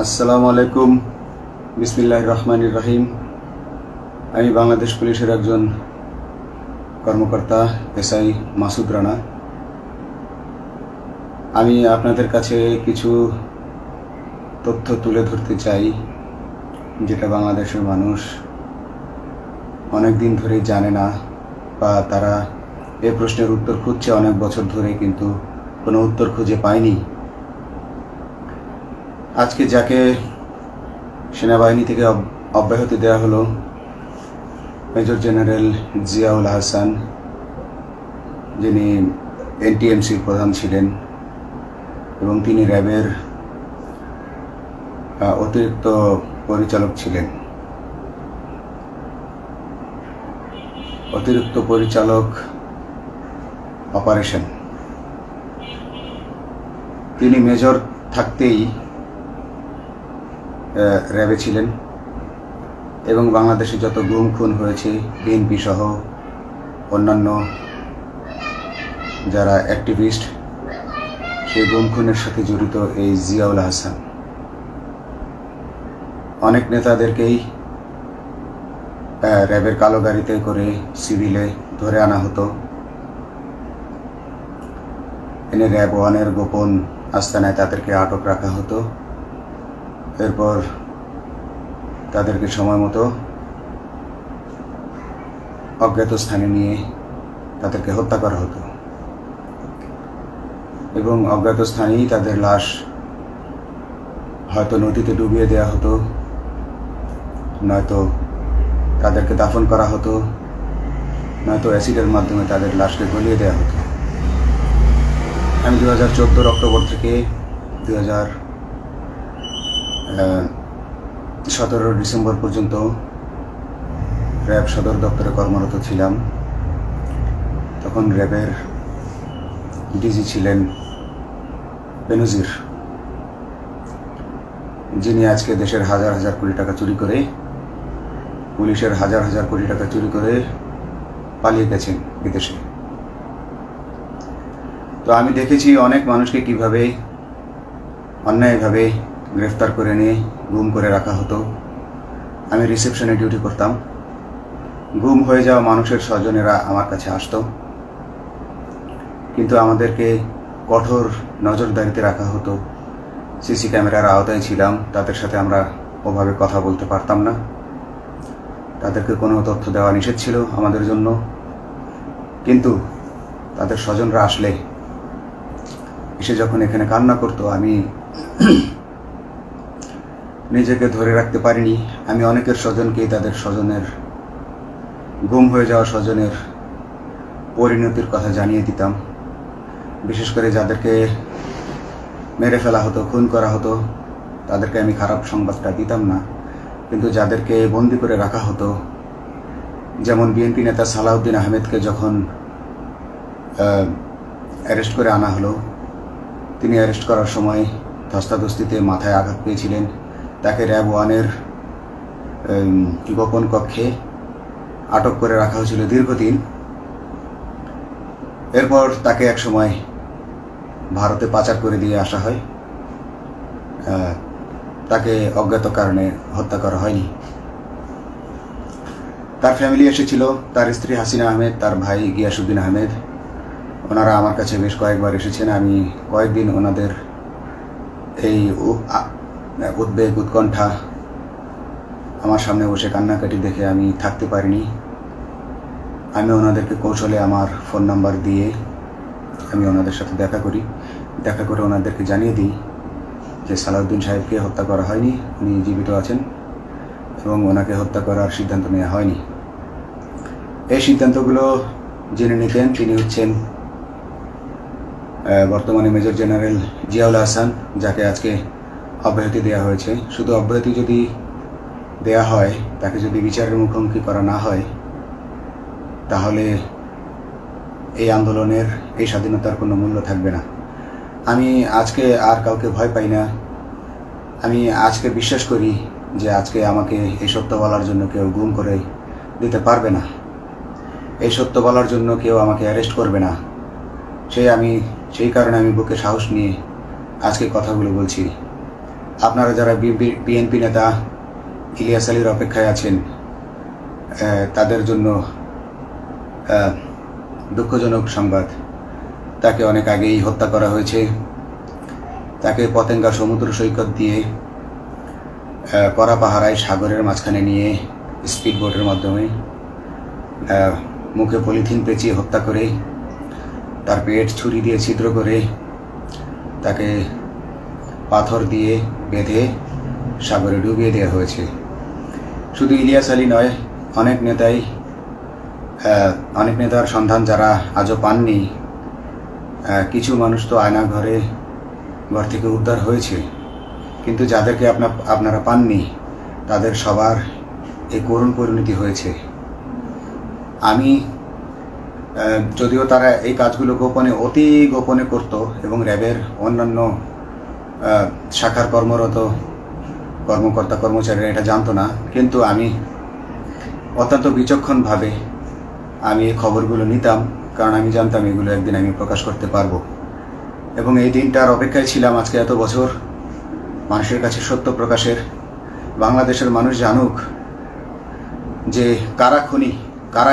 আসসালামু আলাইকুম। বিসমিল্লাহির রহমানির রহিম। আমি বাংলাদেশ পুলিশের একজন কর্মকর্তা এসআই মাসুদ রানা। আমি আপনাদের কাছে কিছু তথ্য তুলে ধরতে চাই, যেটা বাংলাদেশের মানুষ অনেক দিন ধরেই জানে না, বা তারা এই প্রশ্নের উত্তর খুঁজছে অনেক বছর ধরে, কিন্তু কোনো উত্তর খুঁজে পায়নি। আজকে যাকে সেনাবাহিনী থেকে অব্যাহতি দেওয়া হলো, মেজর জেনারেল জিয়াউল হাসান, যিনি এনটিএমসির প্রধান ছিলেন এবং তিনি র্যাবের অতিরিক্ত পরিচালক ছিলেন। অতিরিক্ত পরিচালক অপারেশন। তিনি মেজর থাকতেই র্যাবে ছিলেন এবং বাংলাদেশে যত গুম খুন হয়েছে, বিএনপি সহ অন্যান্য যারা অ্যাক্টিভিস্ট, সেই গুম খুনের সাথে জড়িত এই জিয়াউল হাসান। অনেক নেতাদেরকেই র্যাবের কালো গাড়িতে করে সিভিলে ধরে আনা হতো, এনে র্যাব ওয়ানের গোপন আস্তানায় তাদেরকে আটক রাখা হতো। এরপর তাদেরকে সময় মতো অজ্ঞাত স্থানে নিয়ে তাদেরকে হত্যা করা হতো এবং অজ্ঞাত স্থানেই তাদের লাশ হয়তো নদীতে ডুবিয়ে দেওয়া হতো, নয়তো তাদেরকে দাফন করা হতো, নয়তো অ্যাসিডের মাধ্যমে তাদের লাশকে গলিয়ে দেওয়া হতো। আমি 2014 অক্টোবর থেকে 2017 ডিসেম্বর পর্যন্ত র্যাব সদর দপ্তরে কর্মরত ছিলাম। তখন র্যাবের ডিজি ছিলেন বেনজির, যিনি আজকে দেশের হাজার হাজার কোটি টাকা চুরি করে, পুলিশের হাজার হাজার কোটি টাকা চুরি করে পালিয়ে গেছেন বিদেশে। তো আমি দেখেছি অনেক মানুষকে কিভাবে অন্যায়ভাবে গ্রেফতার করে নিয়ে গুম করে রাখা হতো। আমি রিসেপশনে ডিউটি করতাম। গুম হয়ে যাওয়া মানুষের স্বজনেরা আমার কাছে আসতো, কিন্তু আমাদেরকে কঠোর নজরদারিতে রাখা হতো। সিসি ক্যামেরার আওতায় ছিলাম, তাদের সাথে আমরা ওভাবে কথা বলতে পারতাম না। তাদেরকে কোনো তথ্য দেওয়া নিষেধ ছিল আমাদের জন্য। কিন্তু তাদের স্বজনরা আসলে এসে যখন এখানে কান্না করতো, আমি নিজেকে ধরে রাখতে পারিনি। আমি অনেকের স্বজনকেই তাদের স্বজনের, গুম হয়ে যাওয়া স্বজনের পরিণতির কথা জানিয়ে দিতাম। বিশেষ করে যাদেরকে মেরে ফেলা হতো, খুন করা হতো, তাদেরকে আমি খারাপ সংবাদটা দিতাম না। কিন্তু যাদেরকে বন্দি করে রাখা হতো, যেমন বিএনপি নেতা সালাউদ্দিন আহমেদকে যখন অ্যারেস্ট করে আনা হলো, তিনি অ্যারেস্ট করার সময় ধস্তাধস্তিতে মাথায় আঘাত পেয়েছিলেন। তাকে র্যাব ওয়ানের গোপন কক্ষে আটক করে রাখা হয়েছিল দীর্ঘদিন। এরপর তাকে এক সময় ভারতে পাচার করে দিয়ে আসা হয়। তাকে অজ্ঞাত কারণে হত্যা করা হয়নি। তার ফ্যামিলি এসেছিল, তার স্ত্রী হাসিনা আহমেদ, তার ভাই গিয়াসউদ্দিন আহমেদ। ওনারা আমার কাছে বেশ কয়েকবার এসেছেন। আমি কয়েকদিন ওনাদের এই উদ্বেগ, উৎকণ্ঠা আমার সামনে বসে কান্নাকাটি দেখে আমি থাকতে পারিনি। আমি ওনাদেরকে কৌশলে আমার ফোন নাম্বার দিয়ে আমি ওনাদের সাথে দেখা করে ওনাদেরকে জানিয়ে দিই যে সালাউদ্দিন সাহেবকে হত্যা করা হয়নি, উনি জীবিত আছেন এবং ওনাকে হত্যা করার সিদ্ধান্ত নেওয়া হয়নি। এই সিদ্ধান্তগুলো যিনি নিতেন তিনি হচ্ছেন বর্তমানে মেজর জেনারেল জিয়াউল হাসান, যাকে আজকে অব্যাহতি দেওয়া হয়েছে। শুধু অব্যাহতি যদি দেয়া হয়, তাকে যদি বিচারের মুখোমুখি করা না হয়, তাহলে এই আন্দোলনের, এই স্বাধীনতার কোনো মূল্য থাকবে না। আমি আজকে আর কাউকে ভয় পাই না। আমি আজকে বিশ্বাস করি যে আজকে আমাকে এই সত্য বলার জন্য কেউ গুম করে দিতে পারবে না, এই সত্য বলার জন্য কেউ আমাকে অ্যারেস্ট করবে না। সেই কারণে আমি বুকে সাহস নিয়ে আজকে কথাগুলো বলছি। আপনারা যারা বিএনপি নেতা ইলিয়াস আলীর অপেক্ষায় আছেন, তাদের জন্য দুঃখজনক সংবাদ। তাকে অনেক আগেই হত্যা করা হয়েছে। তাকে পতেঙ্গা সমুদ্র সৈকত দিয়ে কড়া পাহারায় সাগরের মাঝখানে নিয়ে স্পিড বোটের মাধ্যমে মুখে পলিথিন পেঁচিয়ে হত্যা করে, তার পেট ছুরি দিয়ে ছিদ্র করে, তাকে পাথর দিয়ে বেঁধে সাগরে ডুবিয়ে দেওয়া হয়েছে। শুধু ইলিয়াস আলী নয়, অনেক নেতার সন্ধান যারা আজও পাননি। কিছু মানুষ তো ঘর থেকে উদ্ধার হয়েছে, কিন্তু যাদেরকে আপনারা পাননি তাদের সবার এই করুণ পরিণতি হয়েছে। আমি যদিও তারা এই কাজগুলো অতি গোপনে করত এবং র্যাবের অন্যান্য শাখার কর্মরত কর্মকর্তা কর্মচারীরা এটা জানতো না, কিন্তু আমি অত্যন্ত বিচক্ষণভাবে আমি এই খবরগুলো নিতাম, কারণ আমি জানতাম এগুলো একদিন আমি প্রকাশ করতে পারবো। এবং এই দিনটার অপেক্ষায় ছিলাম আজকে এত বছর, মানুষের কাছে সত্য প্রকাশের। বাংলাদেশের মানুষ জানুক যে কারা খুনি, কারা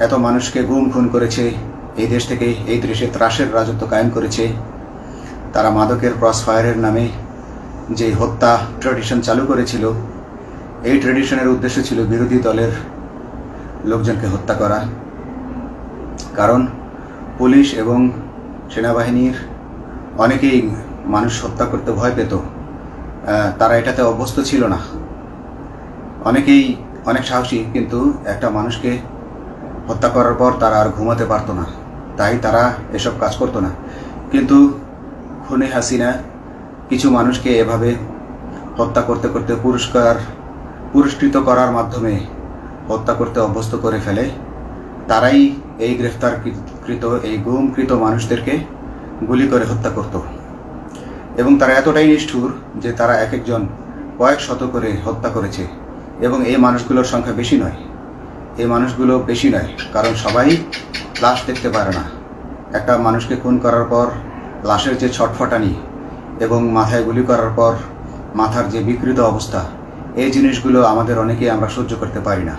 এত মানুষকে খুন করেছে, এই দেশ থেকে এই দেশে ত্রাসের রাজত্ব কায়েম করেছে। তারা মাদকের ক্রস ফায়ারের নামে যে হত্যা ট্র্যাডিশন চালু করেছিল, এই ট্র্যাডিশনের উদ্দেশ্য ছিল বিরোধী দলের লোকজনকে হত্যা করা। কারণ পুলিশ এবং সেনাবাহিনীর অনেকেই মানুষ হত্যা করতে ভয় পেত, তারা এটাতে অভ্যস্ত ছিল না। অনেকেই অনেক সাহসী, কিন্তু একটা মানুষকে হত্যা করার পর তারা আর ঘুমাতে পারতো না, তাই তারা এসব কাজ করতো না। কিন্তু খুনে হাসিনা কিছু মানুষকে এভাবে হত্যা করতে করতে পুরস্কৃত করার মাধ্যমে হত্যা করতে অভ্যস্ত করে ফেলে। তারাই এই গ্রেফতারকৃত এই গুমকৃত মানুষদেরকে গুলি করে হত্যা করত। এবং তারা এতটাই নিষ্ঠুর যে তারা এক একজন কয়েক শত করে হত্যা করেছে। এবং এই মানুষগুলোর সংখ্যা বেশি নয়, কারণ সবাই লাশ দেখতে পারে না। একটা মানুষকে খুন করার পর লাশের যে ছটফটানি এবং মাথায় গুলি করার পর মাথার যে বিকৃত অবস্থা, এই জিনিসগুলো আমাদের অনেকেই আমরা সহ্য করতে পারি না।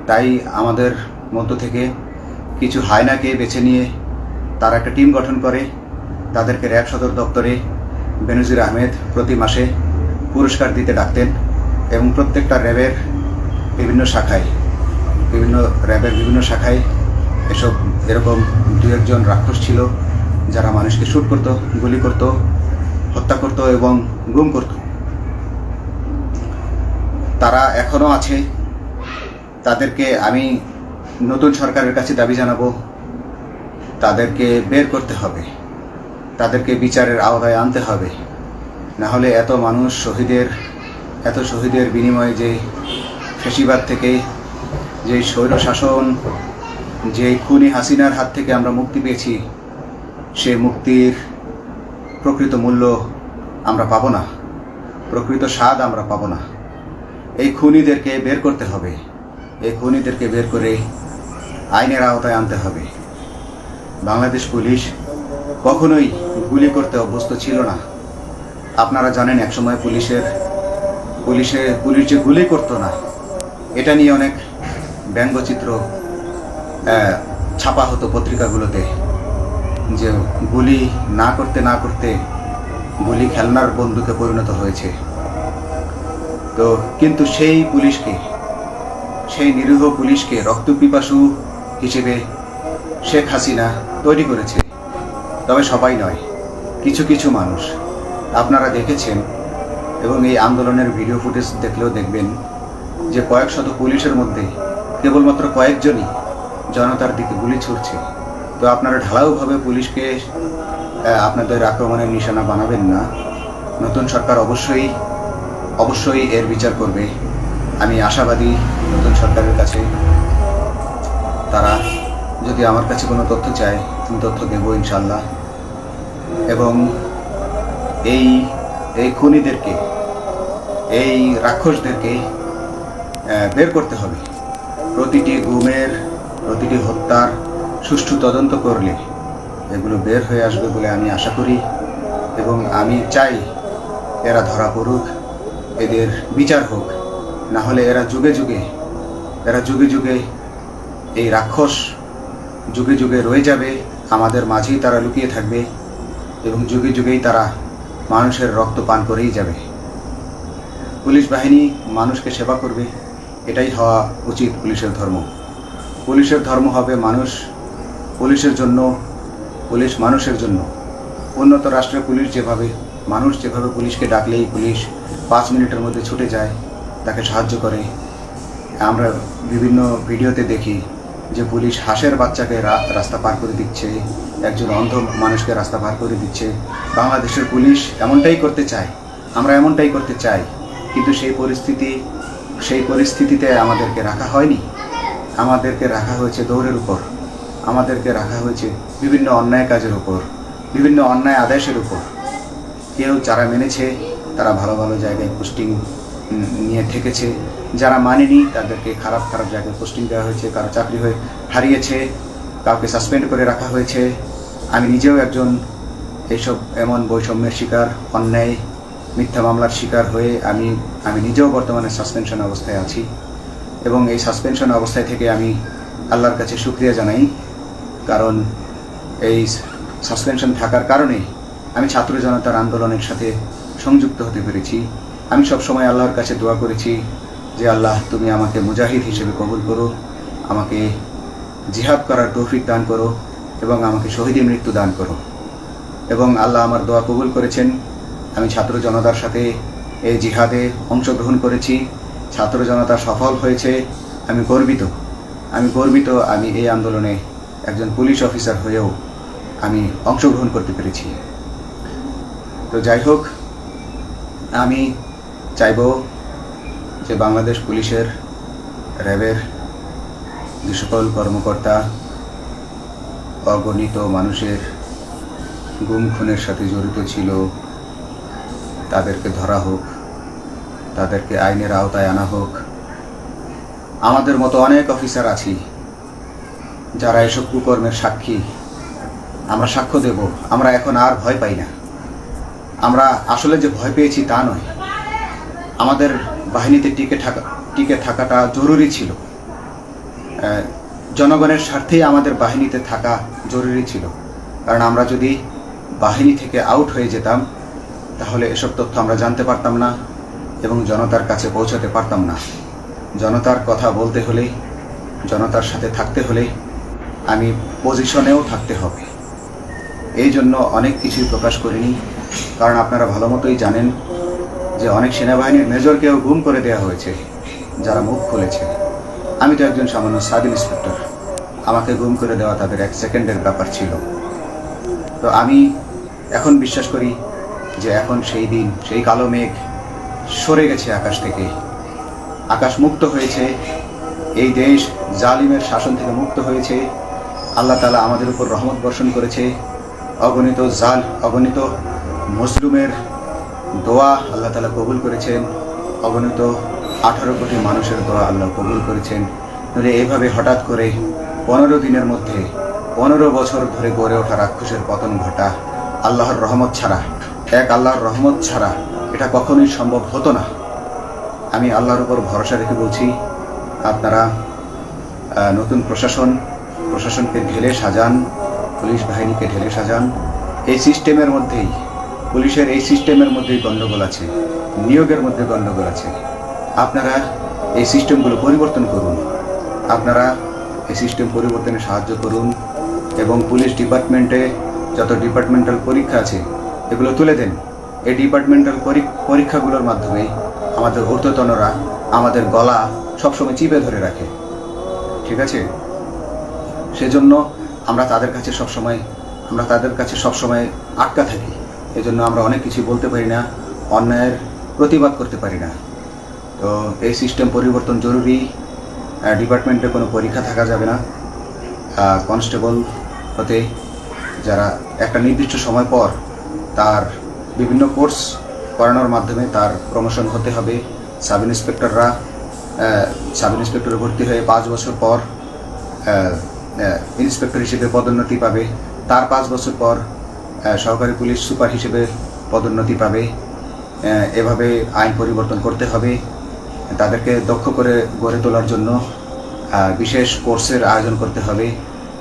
তাই আমাদের মধ্য থেকে কিছু হায়নাকে বেছে নিয়ে তারা একটা টিম গঠন করে, তাদেরকে র্যাব সদর দপ্তরে বেনজির আহমেদ প্রতি মাসে পুরস্কার দিতে ডাকতেন। এবং প্রত্যেকটা র্যাবের বিভিন্ন শাখায় এরকম দু একজন রাক্ষস ছিল যারা মানুষকে শ্যুট করত, গুলি করত, হত্যা করত এবং গুম করত। তারা এখনও আছে। তাদেরকে আমি নতুন সরকারের কাছে দাবি জানাবো, তাদেরকে বের করতে হবে, তাদেরকে বিচারের আওতায় আনতে হবে। না হলে এত শহীদের বিনিময়ে যে ফ্যাসিবাদ থেকে, যে স্বৈর শাসন, যে খুনি হাসিনার হাত থেকে আমরা মুক্তি পেয়েছি, সে মুক্তির প্রকৃত মূল্য আমরা পাবো না, প্রকৃত স্বাদ আমরা পাবো না। এই খুনিদেরকে বের করতে হবে, এই খুনিদেরকে বের করে আইনের আওতায় আনতে হবে। বাংলাদেশ পুলিশ কখনোই গুলি করতে অভ্যস্ত ছিল না। আপনারা জানেন একসময় পুলিশ যে গুলি করতো না, এটা নিয়ে অনেক ব্যঙ্গচিত্র ছাপা হতো পত্রিকাগুলোতে, যে গুলি না করতে গুলি খেলনার বন্দুকে পরিণত হয়েছে। তো কিন্তু সেই নিরীহ পুলিশকে রক্তপিপাসু হিসেবে শেখ হাসিনা তৈরি করেছে। তবে সবাই নয়, কিছু কিছু মানুষ। আপনারা দেখেছেন এবং এই আন্দোলনের ভিডিও ফুটেজ দেখলেও দেখবেন যে কয়েক শত পুলিশের মধ্যে কেবলমাত্র কয়েকজনই জনতার দিকে গুলি ছুড়ছে। তো আপনারা ঢালাওভাবে পুলিশকে আপনাদের আক্রমণের নিশানা বানাবেন না। নতুন সরকার অবশ্যই এর বিচার করবে। আমি আশাবাদী নতুন সরকারের কাছে। তারা যদি আমার কাছে কোনো তথ্য চায়, আমি তথ্য দেবো ইনশাল্লাহ। এবং এই খুনিদেরকে, এই রাক্ষসদেরকে বের করতে হবে। প্রতিটি গুমের, প্রতিটি হত্যার সুষ্ঠু তদন্ত করলে এগুলো বের হয়ে আসবে বলে আমি আশা করি। এবং আমি চাই এরা ধরা পড়ুক, এদের বিচার হোক, না হলে এরা যুগে যুগে এই রাক্ষস যুগে যুগে রয়ে যাবে, আমাদের মাঝেই তারা লুকিয়ে থাকবে এবং যুগে যুগেই তারা মানুষের রক্ত পান করেই যাবে। পুলিশ বাহিনী মানুষকে সেবা করবে, এটাই হওয়া উচিত পুলিশের ধর্ম। পুলিশের ধর্ম হবে মানুষ পুলিশের জন্য, পুলিশ মানুষের জন্য। উন্নত রাষ্ট্রের পুলিশ মানুষ যেভাবে পুলিশকে ডাকলেই পুলিশ 5 মিনিটের মধ্যে ছুটে যায়, তাকে সাহায্য করে। আমরা বিভিন্ন ভিডিওতে দেখি যে পুলিশ হাঁসের বাচ্চাকে রাস্তা পার করে দিচ্ছে, একজন অন্ধ মানুষকে রাস্তা পার করে দিচ্ছে। বাংলাদেশের পুলিশ এমনটাই করতে চায়, আমরা এমনটাই করতে চাই, কিন্তু সেই পরিস্থিতিতে আমাদেরকে রাখা হয়নি। আমাদেরকে রাখা হয়েছে দৌড়ের উপর, আমাদেরকে রাখা হয়েছে বিভিন্ন অন্যায় কাজের উপর, বিভিন্ন অন্যায় আদেশের উপর। কেউ যারা মেনেছে তারা ভালো ভালো জায়গায় পোস্টিং নিয়ে থেকেছে, যারা মানেনি তাদেরকে খারাপ জায়গায় পোস্টিং দেওয়া হয়েছে, কারো চাকরি হয়ে হারিয়েছে, কাউকে সাসপেন্ড করে রাখা হয়েছে। আমি নিজেও একজন এমন বৈষম্যের শিকার, অন্যায় মিথ্যা মামলার শিকার হয়ে আমি নিজেও বর্তমানে সাসপেনশন অবস্থায় আছি এবং এই সাসপেনশন অবস্থায় থেকে আমি আল্লাহর কাছে শুকরিয়া জানাই, কারণ এই সাসপেনশন থাকার কারণে আমি ছাত্র জনতার আন্দোলনের সাথে সংযুক্ত হতে পেরেছি। আমি সবসময় আল্লাহর কাছে দোয়া করেছি যে আল্লাহ, তুমি আমাকে মুজাহিদ হিসেবে কবুল করো, আমাকে জিহাদ করার তৌফিক দান করো এবং আমাকে শহীদি মৃত্যু দান করো। এবং আল্লাহ আমার দোয়া কবুল করেছেন। আমি ছাত্র জনতার সাথে এই জিহাদে অংশগ্রহণ করেছি, ছাত্র জনতা সফল হয়েছে। আমি গর্বিত আমি এই আন্দোলনে একজন পুলিশ অফিসার হয়েও আমি অংশগ্রহণ করতে পেরেছি। তো যাই হোক, আমি চাইব যে বাংলাদেশ পুলিশের, র্যাবের যে সকল কর্মকর্তা অগণিত মানুষের গুম খুনের সাথে জড়িত ছিল তাদেরকে ধরা হোক, তাদেরকে আইনের আওতায় আনা হোক। আমাদের মতো অনেক অফিসার আছি যারা এসব কুকর্মের সাক্ষী, আমরা সাক্ষ্য দেব। আমরা এখন আর ভয় পাই না। আমরা আসলে যে ভয় পেয়েছি তা নয়, আমাদের বাহিনীতে টিকে থাকাটা জরুরি ছিল। জনগণের স্বার্থেই আমাদের বাহিনীতে থাকা জরুরি ছিল, কারণ আমরা যদি বাহিনী থেকে আউট হয়ে যেতাম তাহলে এসব তথ্য আমরা জানতে পারতাম না এবং জনতার কাছে পৌঁছাতে পারতাম না। জনতার কথা বলতে হলে, জনতার সাথে থাকতে হলে আমি পজিশনেও থাকতে হবে। এই জন্য অনেক কিছুই প্রকাশ করিনি, কারণ আপনারা ভালো মতোই জানেন যে অনেক সেনাবাহিনীর মেজরকেও গুম করে দেওয়া হয়েছে যারা মুখ খুলেছে। আমি তো একজন সামান্য সাব ইন্সপেক্টর, আমাকে গুম করে দেওয়া তাদের 1 সেকেন্ডের ব্যাপার ছিল। তো আমি এখন বিশ্বাস করি যে এখন সেই দিন, সেই কালো মেঘ সরে গেছে আকাশ থেকে, আকাশ মুক্ত হয়েছে, এই দেশ জালিমের শাসন থেকে মুক্ত হয়েছে। আল্লাহ তাআলা আমাদের উপর রহমত বর্ষণ করেছে। অগণিত মুসলিমের দোয়া আল্লাহ তাআলা কবুল করেছেন, অগণিত 18 কোটি মানুষের দোয়া আল্লাহ কবুল করেছেন। তাহলে এইভাবে হঠাৎ করে 15 দিনের মধ্যে 15 বছর ধরে গড়ে ওঠা রাক্ষসের পতন ঘটা আল্লাহর রহমত ছাড়া, আল্লাহর রহমত ছাড়া এটা কখনোই সম্ভব হতো না। আমি আল্লাহর উপর ভরসা রেখে বলছি, আপনারা নতুন প্রশাসনকে ঢেলে সাজান, পুলিশ বাহিনীকে ঢেলে সাজান। এই সিস্টেমের মধ্যেই, পুলিশের এই সিস্টেমের মধ্যেই গণ্ডগোল আছে, নিয়োগের মধ্যে গণ্ডগোল আছে। আপনারা এই সিস্টেমগুলো পরিবর্তন করুন, আপনারা এই সিস্টেম পরিবর্তনে সাহায্য করুন এবং পুলিশ ডিপার্টমেন্টে যত ডিপার্টমেন্টাল পরীক্ষা আছে এগুলো তুলে দেন। এই ডিপার্টমেন্টাল পরীক্ষাগুলোর মাধ্যমে আমাদের ঊর্ধ্বতনরা আমাদের গলা সবসময় চিপে ধরে রাখে, ঠিক আছে? সেজন্য আমরা তাদের কাছে সবসময় আটকা থাকি। এজন্য আমরা অনেক কিছু বলতে পারি না, অন্যায়ের প্রতিবাদ করতে পারি না। তো এই সিস্টেম পরিবর্তন জরুরি। ডিপার্টমেন্টে কোনো পরীক্ষা থাকা যাবে না। কনস্টেবল হতে যারা একটা নির্দিষ্ট সময় পর তার বিভিন্ন কোর্স করানোর মাধ্যমে তার প্রমোশন হতে হবে। সাব ইন্সপেক্টরে ভর্তি হয়ে 5 বছর পর ইন্সপেক্টর হিসেবে পদোন্নতি পাবে, তার 5 বছর পর সহকারী পুলিশ সুপার হিসেবে পদোন্নতি পাবে। এভাবে আইন পরিবর্তন করতে হবে। তাদেরকে দক্ষ করে গড়ে তোলার জন্য বিশেষ কোর্সের আয়োজন করতে হবে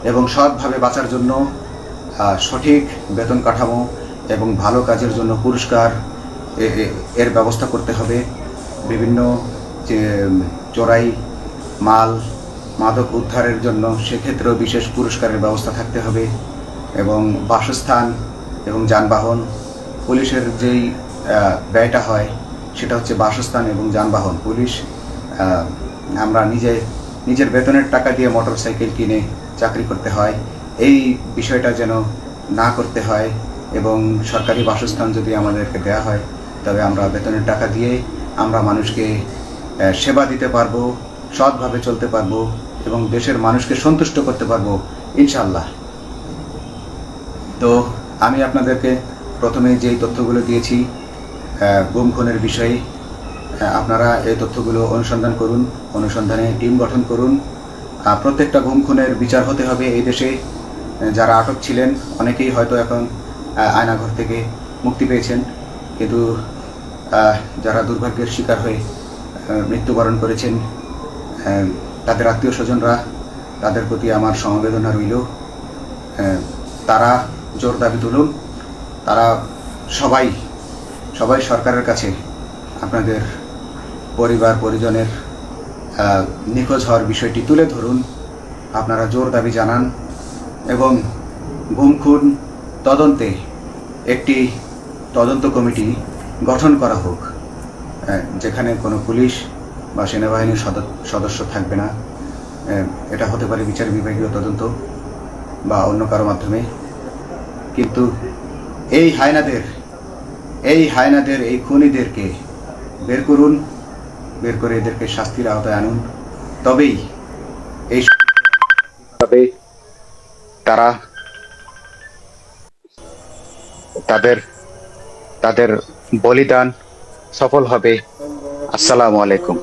এবং সৎভাবে বাঁচার জন্য সঠিক বেতন কাঠামো এবং ভালো কাজের জন্য পুরস্কার এর ব্যবস্থা করতে হবে। বিভিন্ন যে চোরাই মাল মাদক উদ্ধারের জন্য সেক্ষেত্রেও বিশেষ পুরস্কারের ব্যবস্থা থাকতে হবে এবং বাসস্থান এবং যানবাহন, পুলিশের যেই ব্যয়টা হয় সেটা হচ্ছে বাসস্থান এবং যানবাহন। পুলিশ আমরা নিজের বেতনের টাকা দিয়ে মোটরসাইকেল কিনে চাকরি করতে হয়, এই বিষয়টা যেন না করতে হয় এবং সরকারি বাসস্থান যদি আমাদেরকে দেওয়া হয় তবে আমরা বেতনের টাকা দিয়ে আমরা মানুষকে সেবা দিতে পারবো, সৎভাবে চলতে পারবো এবং দেশের মানুষকে সন্তুষ্ট করতে পারবো ইনশাআল্লাহ। তো আমি আপনাদেরকে প্রথমে যেই তথ্যগুলো দিয়েছি গুম খুনের বিষয়ে, আপনারা এই তথ্যগুলো অনুসন্ধান করুন, অনুসন্ধানে টিম গঠন করুন। প্রত্যেকটা গুম খুনের বিচার হতে হবে এই দেশে। যারা আটক ছিলেন অনেকেই হয়তো এখন আয়নাঘর থেকে মুক্তি পেয়েছেন, কিন্তু যারা দুর্ভাগ্যের শিকার হয়ে মৃত্যুবরণ করেছেন তাদের আত্মীয় স্বজনরা, তাদের প্রতি আমার সমবেদনা রইল। তারা জোর দাবি তুলুন, তারা সবাই সরকারের কাছে আপনাদের পরিবার পরিজনের নিখোঁজ হওয়ার বিষয়টি তুলে ধরুন, আপনারা জোর দাবি জানান এবং গুম খুন তদন্তে একটি তদন্ত কমিটি গঠন করা হোক, যেখানে কোনো পুলিশ বা সেনাবাহিনীর সদস্য থাকবে না। এটা হতে পারে বিচার বিভাগীয় তদন্ত বা অন্য কারো মাধ্যমে, কিন্তু এই হায়নাদের এই খুনিদেরকে বের করুন, বের করে এদেরকে শাস্তির আওতায় আনুন, তবেই তারা তাদের বলিদান সফল হবে। আসসালামু আলাইকুম।